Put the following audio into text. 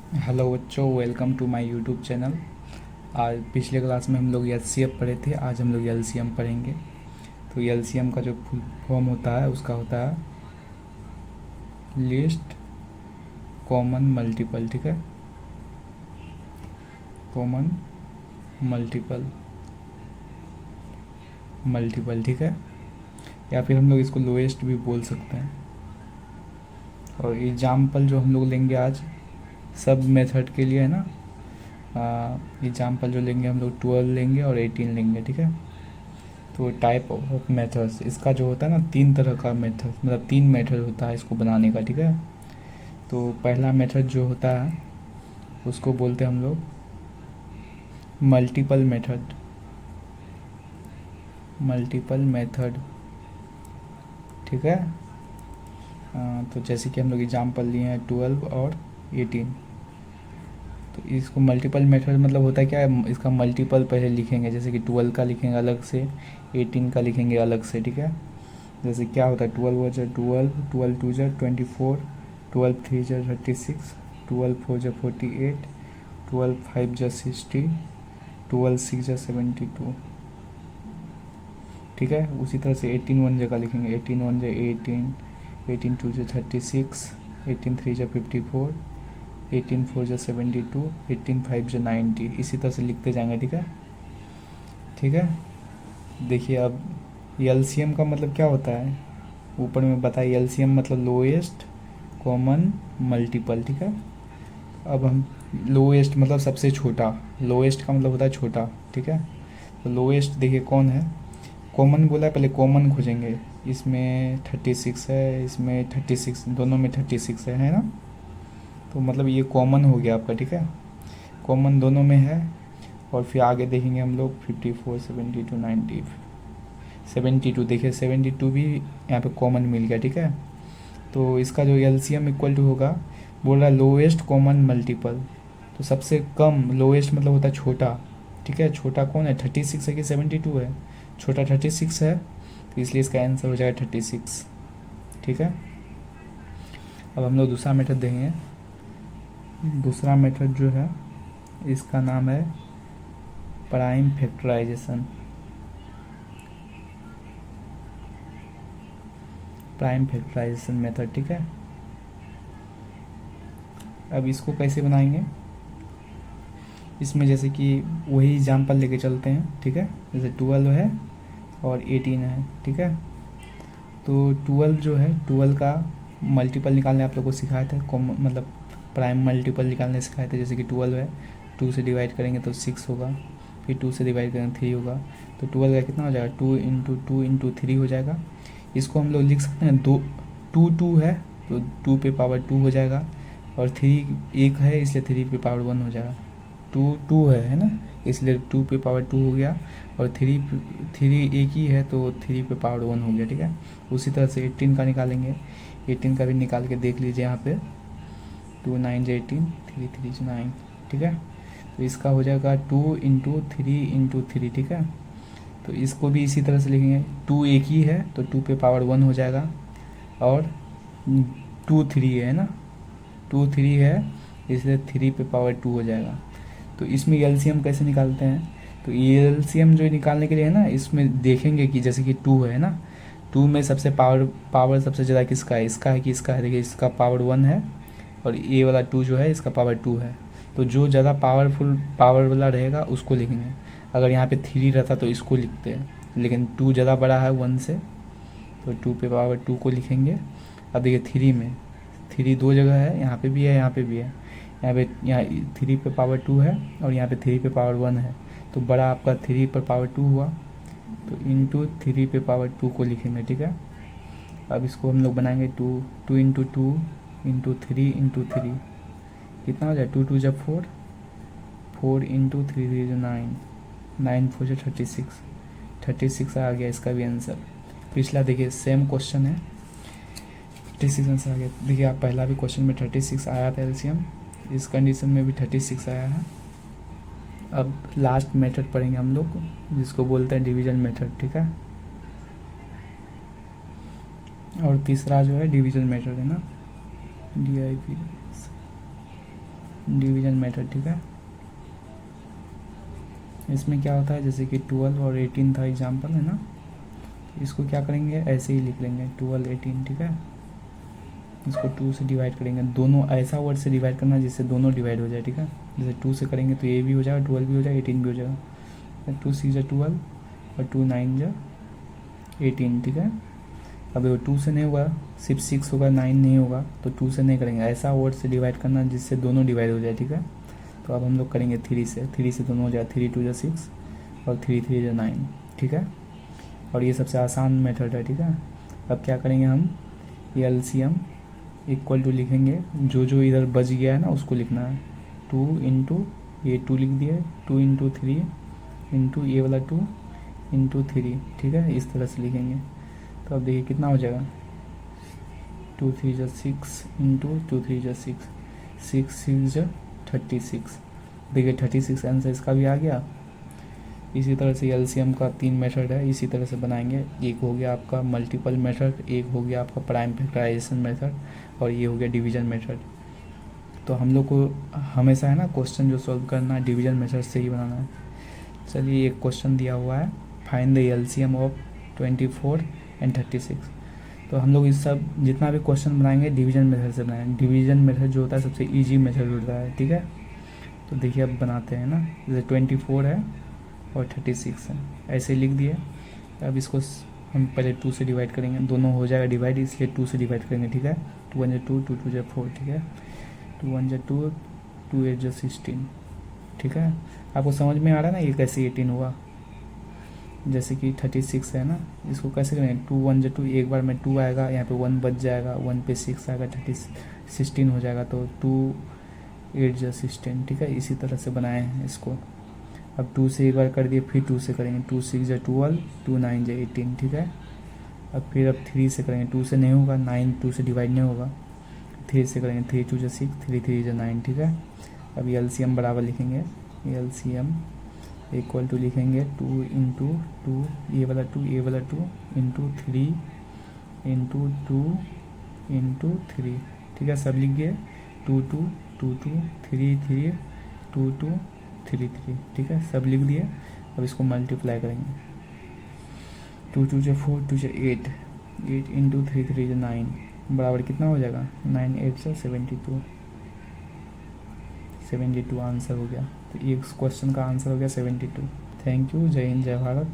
Hello बच्चों, welcome to my YouTube channel. आज पिछले क्लास में हम लोग एचसीएफ पढ़े थे, आज हम लोग एलसीएम पढ़ेंगे। तो एलसीएम का जो फुल फॉर्म होता है उसका होता है लिस्ट कॉमन मल्टीपल। ठीक है, कॉमन मल्टीपल मल्टीपल। ठीक है, या फिर हम लोग इसको लोएस्ट भी बोल सकते हैं। और एग्जाम्पल जो हम लोग लेंगे आज सब मेथड के लिए है ना, एग्जाम्पल जो लेंगे हम लोग 12 लेंगे और 18 लेंगे। ठीक है, तो टाइप ऑफ मेथड्स इसका जो होता है ना, तीन तरह का मेथड, मतलब तीन मेथड होता है इसको बनाने का। ठीक है, तो पहला मेथड जो होता है उसको बोलते हैं हम लोग मल्टीपल मेथड। मल्टीपल मेथड, ठीक है। तो जैसे कि हम लोग एग्जाम्पल लिए हैं 12 और 18। तो इसको मल्टीपल मेथड मतलब होता है क्या है, इसका मल्टीपल पहले लिखेंगे, जैसे कि 12 का लिखेंगे अलग से, 18 का लिखेंगे अलग से। ठीक है, जैसे क्या होता है 12 वन जा 12, 12 टू जा 24, 12 थ्री जा 36, 12 फोर जा 48, 12 फाइव जा 60, 12 सिक्स जा 72। ठीक है, उसी तरह से 18 वन जगह लिखेंगे, 18 वन जा 18, 18 टू जा 36, 18 थ्री जा 54, 18 फोर जा 72, 18 फाइव जा 90। इसी तरह से लिखते जाएंगे। ठीक है, ठीक है। देखिए अब एलसीएम का मतलब क्या होता है, ऊपर में बताइए। एलसीएम मतलब लोएस्ट कॉमन मल्टीपल। ठीक है, अब हम लोएस्ट मतलब सबसे छोटा, लोएस्ट का मतलब होता है छोटा। ठीक है, तो लोएस्ट देखिए कौन है, कॉमन बोला है, पहले कॉमन खोजेंगे। इसमें 36 है, इसमें 36, दोनों में 36 है ना। तो मतलब ये कॉमन हो गया आपका। ठीक है, कॉमन दोनों में है। और फिर आगे देखेंगे हम लोग 54, 72, 90, 72। देखिए 72 भी यहाँ पे कॉमन मिल गया। ठीक है, तो इसका जो एलसीएम इक्वल टू होगा, बोल रहा है लोएस्ट कॉमन मल्टीपल। तो सबसे कम, लोएस्ट मतलब होता है छोटा। ठीक है, छोटा कौन है, 36 है कि 72 है, छोटा 36 है, तो इसलिए इसका आंसर हो जाएगा 36। ठीक है, अब हम लोग दूसरा मेथड देंगे। दूसरा मेथड जो है इसका नाम है prime factorization. Prime factorization method. ठीक है, अब इसको कैसे बनाएंगे, इसमें जैसे कि वही एग्जाम्पल लेके चलते हैं। ठीक है, जैसे 12 है और 18 है। ठीक है, तो 12 जो है, 12 का मल्टीपल निकालने आप लोग को सिखाए थे, मतलब प्राइम मल्टीपल निकालने सिखाए थे। जैसे कि 12 है, 2 से डिवाइड करेंगे तो 6 होगा, फिर 2 से डिवाइड करेंगे 3 होगा। तो 12 का कितना हो जाएगा, 2 इंटू 3 हो जाएगा। इसको हम लोग लिख सकते हैं, दो 2 है तो 2 पे पावर 2 हो जाएगा, और 3 एक है इसलिए 3 पे पावर 1 हो जाएगा। 2 है ना, इसलिए 2 पे पावर 2 हो गया, और 3 एक ही है तो 3 पे पावर 1 हो गया। ठीक है, उसी तरह से 18 का निकालेंगे, 18 का भी निकाल के देख लीजिए यहाँ पे, 2 9 जो 18, 3 3 जो 9। ठीक है, तो इसका हो जाएगा 2 इंटू 3 इंटू 3। ठीक है, तो इसको भी इसी तरह से लिखेंगे, 2 एक ही है तो 2 पे पावर 1 हो जाएगा, और 2 3 है ना, 2 3 है इसलिए 3 पे पावर 2 हो जाएगा। तो इसमें एलसीएम कैसे निकालते हैं, तो ये एलसीएम जो निकालने के लिए है ना, इसमें देखेंगे कि जैसे कि 2 है ना, 2 में सबसे पावर सबसे ज़्यादा किसका है, इसका है कि इसका है। देखिए इसका पावर 1 है, और ये वाला 2 जो है इसका पावर 2 है। तो जो ज़्यादा पावरफुल पावर वाला रहेगा उसको लिखेंगे। अगर यहाँ पे 3 रहता तो इसको लिखते हैं, लेकिन 2 ज़्यादा बड़ा है 1 से, तो 2 पे पावर 2 को लिखेंगे। अब देखिए 3 में, 3 दो जगह है, यहाँ पे भी है यहाँ पे भी है। यहाँ 3 पे पावर 2 है, और यहाँ पे 3 पे पावर 1 है, तो बड़ा आपका 3 पर पावर 2 हुआ, तो इंटू 3 पे पावर 2 को लिखेंगे। ठीक है, अब इसको हम लोग बनाएंगे 2 इंटू 2 इंटू 3 इंटू 3, कितना हो जाए, 2 2 जब 4, 4 इंटू 3 3 जो 9, 9 4 जो 36, 36 आ गया इसका भी आंसर। पिछला देखिए सेम क्वेश्चन है, 36 आंसर आ गया। देखिए आप पहला भी क्वेश्चन में 36 आया था एलसीएम, इस कंडीशन में भी 36 आया है। अब लास्ट मेथड पढ़ेंगे हम लोग, जिसको बोलते हैं डिवीजन मेथड। ठीक है, और तीसरा जो है डिवीजन मेथड है ना, DIV डिवीजन मेथड, ठीक है। इसमें क्या होता है, जैसे कि 12 और 18 था एग्जाम्पल, है ना, इसको क्या करेंगे, ऐसे ही लिख लेंगे 12 18, ठीक है। इसको 2 से डिवाइड करेंगे, दोनों ऐसा वर्ड से डिवाइड करना जिससे दोनों डिवाइड हो जाए, ठीक है। जैसे 2 से करेंगे तो ये भी हो जाएगा, 12 भी हो जाएगा, 18 भी हो जाएगा। 2 6 जा 12 और 2 9 जा 18, ठीक है। अब वो 2 से नहीं होगा, सिर्फ 6 होगा, 9 नहीं होगा, तो 2 से नहीं करेंगे, ऐसा वर्ड से डिवाइड करना जिससे दोनों डिवाइड हो जाए, ठीक है। तो अब हम लोग करेंगे 3 से दोनों हो जाए, 3 2 जा 6 और 3 3 जा 9, ठीक है। और ये सबसे आसान मेथड है, ठीक है। अब क्या करेंगे हम, ये एलसीएम इक्वल टू लिखेंगे, जो जो इधर बच गया है ना उसको लिखना है। 2 इंटू ये 2 लिख दिया, 2 इंटू 3 इंटू ये वाला 2 इंटू 3, ठीक है, इस तरह से लिखेंगे। तो अब देखिए कितना हो जाएगा, 2 3 जा 6 इंटू 2 3 जा 6, 6 6 जा 36। देखिए 36 आंसर इसका भी आ गया। इसी तरह से एलसीएम का 3 मेथड है, इसी तरह से बनाएंगे। एक हो गया आपका मल्टीपल मेथड, एक हो गया आपका प्राइम फैक्टराइजेशन मेथड, और ये हो गया डिवीजन मेथड। तो हम लोग को हमेशा है ना क्वेश्चन जो सॉल्व करना है डिवीजन मेथड से ही बनाना है। चलिए एक क्वेश्चन दिया हुआ है, find the LCM of 24 and 36। तो हम लोग इस सब जितना भी क्वेश्चन बनाएंगे डिवीजन मेथड से बनाएंगे। डिवीजन मेथड जो होता है सबसे ईजी मेथड होता है, ठीक है। तो देखिए अब बनाते हैं ना, जैसे 24 है और 36 है, ऐसे लिख दिए। अब इसको हम पहले 2 से डिवाइड करेंगे, दोनों हो जाएगा डिवाइड, इसलिए 2 से डिवाइड करेंगे, ठीक है। 2 1 जा 2, 2 2 जा 4, ठीक है। 2 1 जा 2, 2 8 जा 16, ठीक है। आपको समझ में आ रहा है ना ये कैसे 18 हुआ। जैसे कि 36 है ना, इसको कैसे करेंगे, 2 1 जा 2, एक बार में 2 आएगा, यहाँ पे 1 बच जाएगा, 1 पे 6 आएगा, 16 हो जाएगा, तो 2 8 जा 16, ठीक है। इसी तरह से बनाए हैं इसको। अब 2 से एक बार कर दिए, फिर 2 से करेंगे, 2 6 जा 12, 2 9 जा 18, ठीक है। अब 3 से करेंगे, 2 से नहीं होगा, 9 2 से डिवाइड नहीं होगा, 3 से करेंगे, 3 2 जा 6, 3 3 जा 9, ठीक है। अब ये एलसीएम बराबर लिखेंगे, एलसीएम इक्वल टू लिखेंगे 2 इंटू 2 ये वाला 2 ये वाला 2 इंटू 3 इंटू 2 इंटू 3, ठीक है। सब लिख गए, 2 2 2 2 3 3 2 2 3 3, ठीक है, सब लिख दिए। अब इसको मल्टीप्लाई करेंगे, 2 2 जा 4, 2 जा 8, 8 इंटू 3 3 जा 9, बराबर कितना हो जाएगा, 9 8 जा 72, 72 आंसर हो गया। तो ये क्वेश्चन का आंसर हो गया 72। थैंक यू, जय हिंद जय भारत।